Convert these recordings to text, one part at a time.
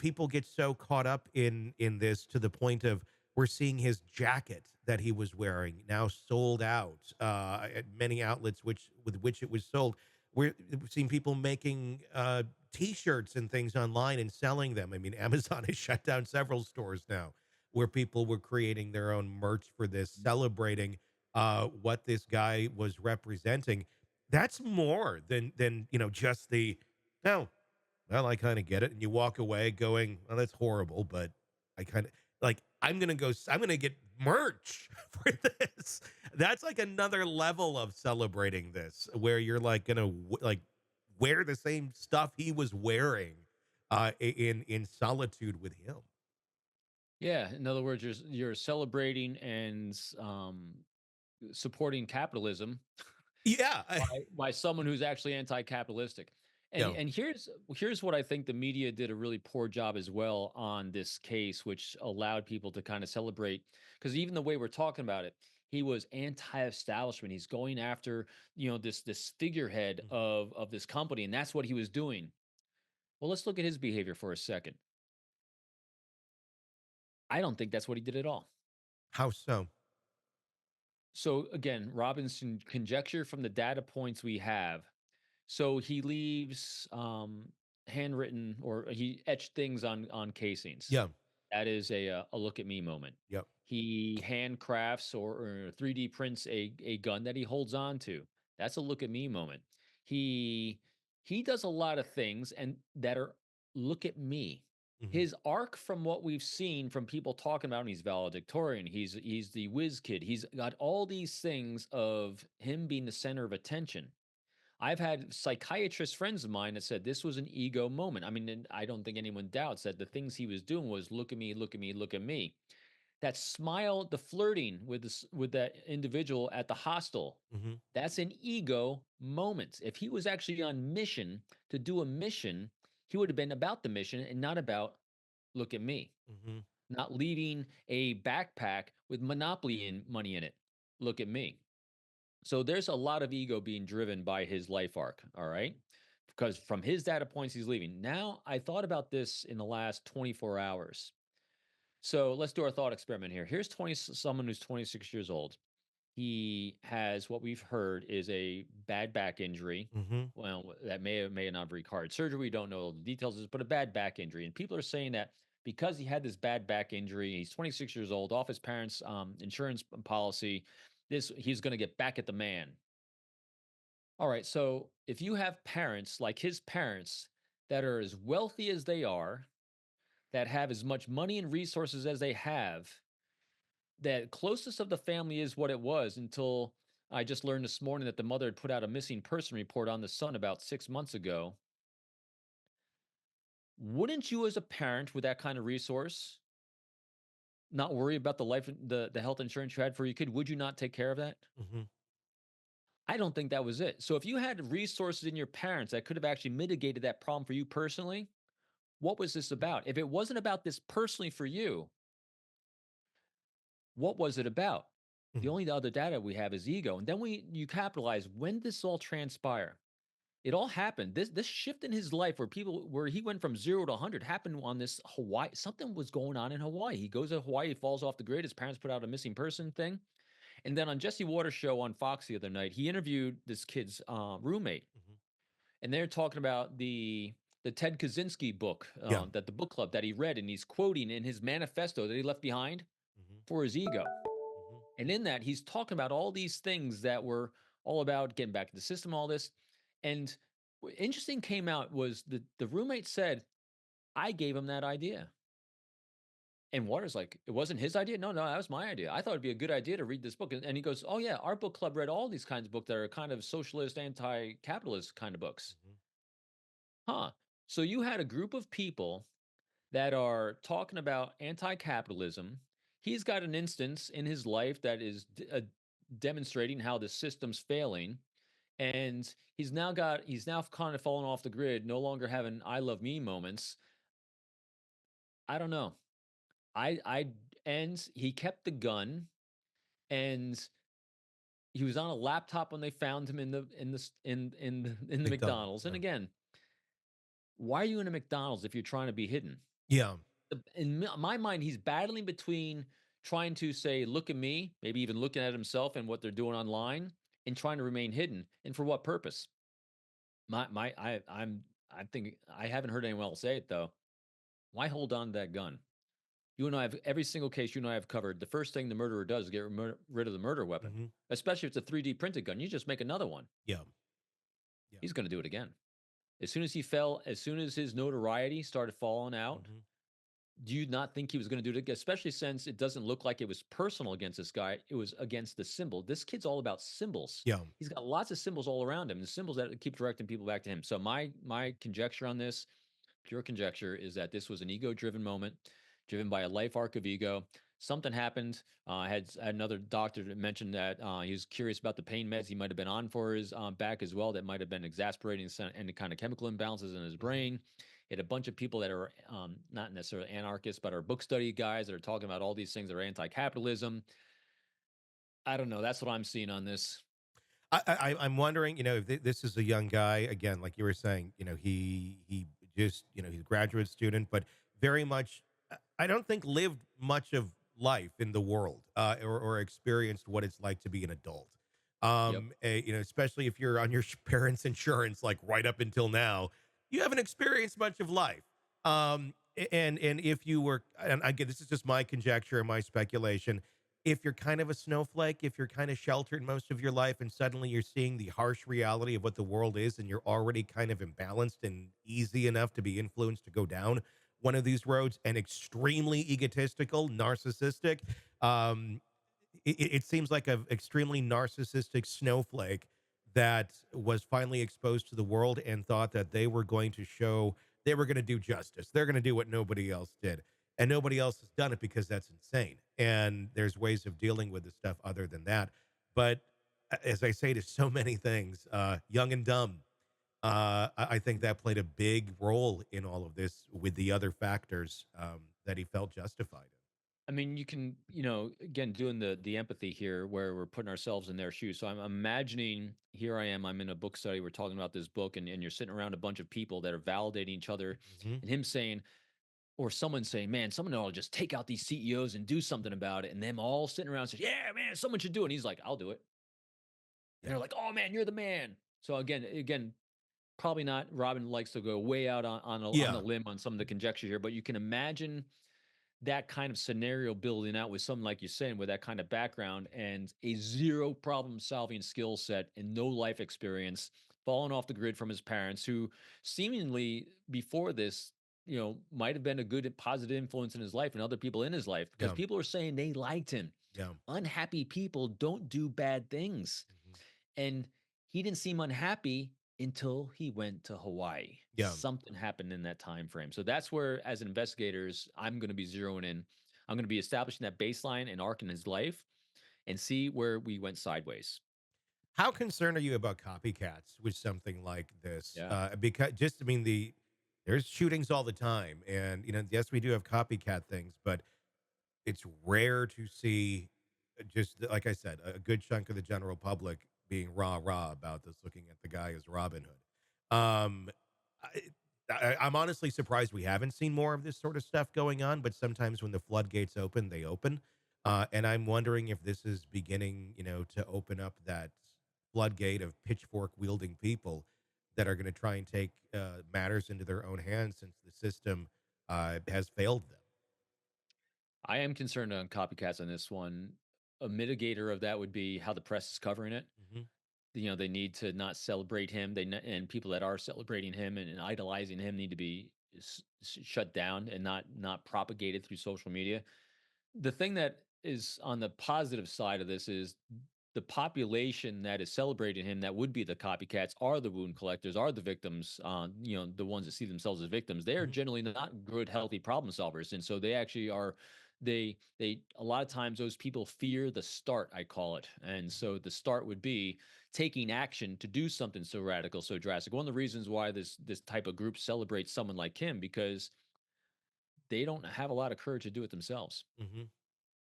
people get so caught up in this to the point of we're seeing his jacket that he was wearing now sold out at many outlets which it was sold. We're seeing people making T-shirts and things online and selling them. I mean, Amazon has shut down several stores now where people were creating their own merch for this, celebrating what this guy was representing. That's more than just the no. Well, I kind of get it, and you walk away going, "Well, that's horrible," but I kind of like. I'm gonna go. I'm gonna get merch for this. That's like another level of celebrating this, where you're like gonna like wear the same stuff he was wearing, in solitude with him. Yeah, in other words, you're celebrating and supporting capitalism Yeah, by someone who's actually anti-capitalistic. And yeah. and here's what I think the media did a really poor job as well on this case, which allowed people to kind of celebrate because even the way we're talking about it, he was anti-establishment. He's going after this figurehead Mhm. of this company, and that's what he was doing. Well, let's look at his behavior for a second. I don't think that's what he did at all. How so? So again, Robinson conjecture from the data points we have. So he leaves handwritten or he etched things on casings. Yeah, That is a look at me moment. yep. He handcrafts or 3D prints a gun that he holds on to. That's a look at me moment. He he does a lot of things and that are look at me. Mhm, His arc from what we've seen from people talking about him, he's valedictorian, he's the whiz kid. He's got all these things of him being the center of attention. I've had psychiatrist friends of mine that said this was an ego moment. I mean, and I don't think anyone doubts that the things he was doing was look at me, look at me, look at me. That smile, the flirting with with that individual at the hostel, mhm, that's an ego moment. If he was actually on mission to do a mission, he would have been about the mission and not about look at me, mhm. not leaving a backpack with monopoly in money in it. Look at me. So there's a lot of ego being driven by his life arc, all right? Because from his data points, he's leaving. Now, I thought about this in the last 24 hours. So let's do our thought experiment here. Here's someone who's 26 years old. He has what we've heard is a bad back injury. Mhm. Well, that may or may not have required surgery. We don't know all the details, of this, but a bad back injury. And people are saying that because he had this bad back injury, he's 26 years old, off his parents' insurance policy. This he's going to get back at the man. All right. So if you have parents like his parents that are as wealthy as they are, that have as much money and resources as they have, that closest of the family is what it was until I just learned this morning that the mother had put out a missing person report on the son about 6 months ago. Wouldn't you, as a parent with that kind of resource, not worry about the health insurance you had for your kid? Would you not take care of that? Mhm. I don't think that was it. So if you had resources in your parents that could have actually mitigated that problem for you personally, what was this about? If it wasn't about this personally for you, what was it about? The Mhm. only other data we have is ego. And then you capitalize when this all transpire. It all happened. This shift in his life where he went from 0 to 100 happened on this Hawaii. Something was going on in Hawaii. He goes to Hawaii, he falls off the grid. His parents put out a missing person thing. And then on Jesse Waters' show on Fox the other night, he interviewed this kid's roommate, Mhm. and they're talking about the Ted Kaczynski book, Yeah. that the book club that he read, and he's quoting in his manifesto that he left behind Mhm. for his ego. Mhm. And in that, he's talking about all these things that were all about getting back to the system, all this. And what interesting came out was the roommate said, I gave him that idea. And Waters like, it wasn't his idea. No, no, that was my idea. I thought it'd be a good idea to read this book. And he goes, oh yeah, our book club read all these kinds of books that are kind of socialist, anti-capitalist kind of books. Mhm. Huh. So you had a group of people that are talking about anti-capitalism. He's got an instance in his life that is demonstrating how the system's failing, and he's now kind of fallen off the grid, no longer having "I love me" moments. I don't know. I and he kept the gun, and he was on a laptop when they found him in the McDonald's, McDonald's. And yeah. again, why are you in a McDonald's if you're trying to be hidden? Yeah. In my mind, he's battling between trying to say, "Look at me," maybe even looking at himself and what they're doing online, and trying to remain hidden. And for what purpose? I think I haven't heard anyone else say it though. Why hold on to that gun? You and I have every single case you and I have covered. The first thing the murderer does is get rid of the murder weapon, Mhm. especially if it's a 3D printed gun. You just make another one. Yeah. Yeah. He's going to do it again. As soon as he fell, as soon as his notoriety started falling out, Mhm. do you not think he was going to do it again? Especially since it doesn't look like it was personal against this guy. It was against the symbol. This kid's all about symbols. Yeah. He's got lots of symbols all around him, the symbols that keep directing people back to him. So my conjecture on this, pure conjecture, is that this was an ego-driven moment, driven by a life arc of ego. Something happened. I had another doctor that mentioned that he was curious about the pain meds he might have been on for his back as well. That might have been exacerbating any kind of chemical imbalances in his Mhm. brain. He had a bunch of people that are not necessarily anarchists, but are book study guys that are talking about all these things that are anti-capitalism. I don't know. That's what I'm seeing on this. I'm wondering, if this is a young guy again, like you were saying, he just, he's a graduate student, but very much, I don't think lived much of life in the world, or experienced what it's like to be an adult. Yep. Especially if you're on your parents' insurance, like right up until now, you haven't experienced much of life. And if you were, and again, this is just my conjecture and my speculation, if you're kind of a snowflake, if you're kind of sheltered most of your life and suddenly you're seeing the harsh reality of what the world is and you're already kind of imbalanced and easy enough to be influenced to go down one of these roads and extremely egotistical, narcissistic, um, it seems like an extremely narcissistic snowflake that was finally exposed to the world and thought that they were going to do justice. They're going to do what nobody else did. And nobody else has done it because that's insane. And there's ways of dealing with this stuff other than that. But as I say to so many things, young and dumb, I think that played a big role in all of this with the other factors that he felt justified in. I mean, you can, again, doing the empathy here, where we're putting ourselves in their shoes. So I'm imagining, here I am, I'm in a book study, we're talking about this book, and you're sitting around a bunch of people that are validating each other, Hmm. and him saying, or someone saying, "Man, someone ought to just take out these CEOs and do something about it," and them all sitting around saying, "Yeah, man, someone should do it." And he's like, "I'll do it." And Yeah. they're like, "Oh man, you're the man." So again, probably not. Robin likes to go way out on a Yeah. limb on some of the conjecture here, but you can imagine that kind of scenario building out with someone like you're saying, with that kind of background and a zero problem solving skill set and no life experience, falling off the grid from his parents, who seemingly before this, might have been a good positive influence in his life and other people in his life, because Yeah. people are saying they liked him. Yeah. Unhappy people don't do bad things. Mhm. And he didn't seem unhappy until he went to Hawaii. Yeah. Something happened in that time frame. So that's where, as investigators, I'm going to be zeroing in. I'm going to be establishing that baseline and arc in his life and see where we went sideways. How concerned are you about copycats with something like this? Yeah. Because just, I mean, there's shootings all the time, and yes, we do have copycat things, but it's rare to see, like I said, a good chunk of the general public being rah rah about this, looking at the guy as Robin Hood. I, I'm honestly surprised we haven't seen more of this sort of stuff going on. But sometimes when the floodgates open, they open, and I'm wondering if this is beginning, to open up that floodgate of pitchfork wielding people that are going to try and take matters into their own hands since the system has failed them. I am concerned on copycats on this one. A mitigator of that would be how the press is covering it. Hmm. They need to not celebrate him. And people that are celebrating him and idolizing him need to be shut down and not propagated through social media. The thing that is on the positive side of this is the population that is celebrating him, that would be the copycats, are the wound collectors, are the victims, the ones that see themselves as victims. They are Hmm. generally not good, healthy problem solvers. And so they actually are, they a lot of times those people fear the start, I call it. And Hmm. so the start would be taking action to do something so radical, so drastic. One of the reasons why this type of group celebrates someone like him, because they don't have a lot of courage to do it themselves. Hmm.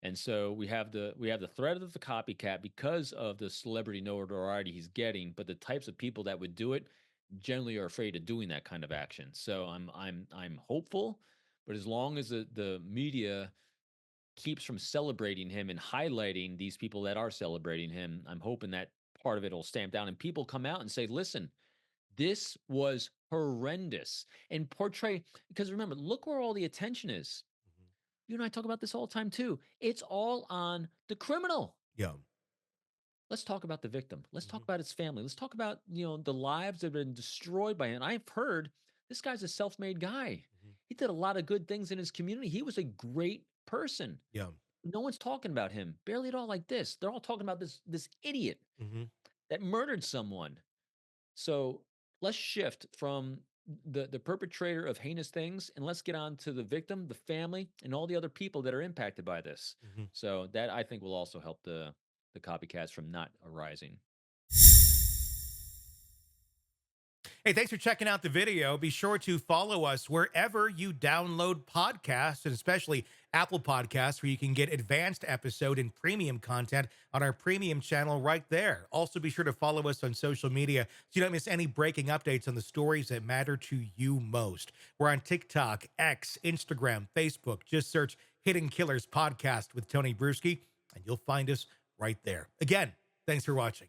And so we have the threat of the copycat because of the celebrity notoriety he's getting, but the types of people that would do it generally are afraid of doing that kind of action. So I'm hopeful, But as long as the media keeps from celebrating him and highlighting these people that are celebrating him, I'm hoping that part of it will stamp down and people come out and say, listen, this was horrendous, and portray, because remember, look where all the attention is. Mhm. You and I talk about this all the time too. It's all on the criminal. Yeah. Let's talk about the victim. Let's talk Mhm. about his family. Let's talk about, the lives that have been destroyed by him. I've heard this guy's a self-made guy. Mhm. He did a lot of good things in his community. He was a great person. Yeah. No one's talking about him. Barely at all like this. They're all talking about this idiot Mhm. that murdered someone. So let's shift from the perpetrator of heinous things and let's get on to the victim, the family, and all the other people that are impacted by this. Mhm. So that I think will also help the copycats from not arising. Hey, thanks for checking out the video. Be sure to follow us wherever you download podcasts, and especially Apple Podcasts, where you can get advanced episode and premium content on our premium channel right there. Also, be sure to follow us on social media so you don't miss any breaking updates on the stories that matter to you most. We're on TikTok, X, Instagram, Facebook. Just search Hidden Killers Podcast with Tony Bruschi, and you'll find us right there. Again, thanks for watching.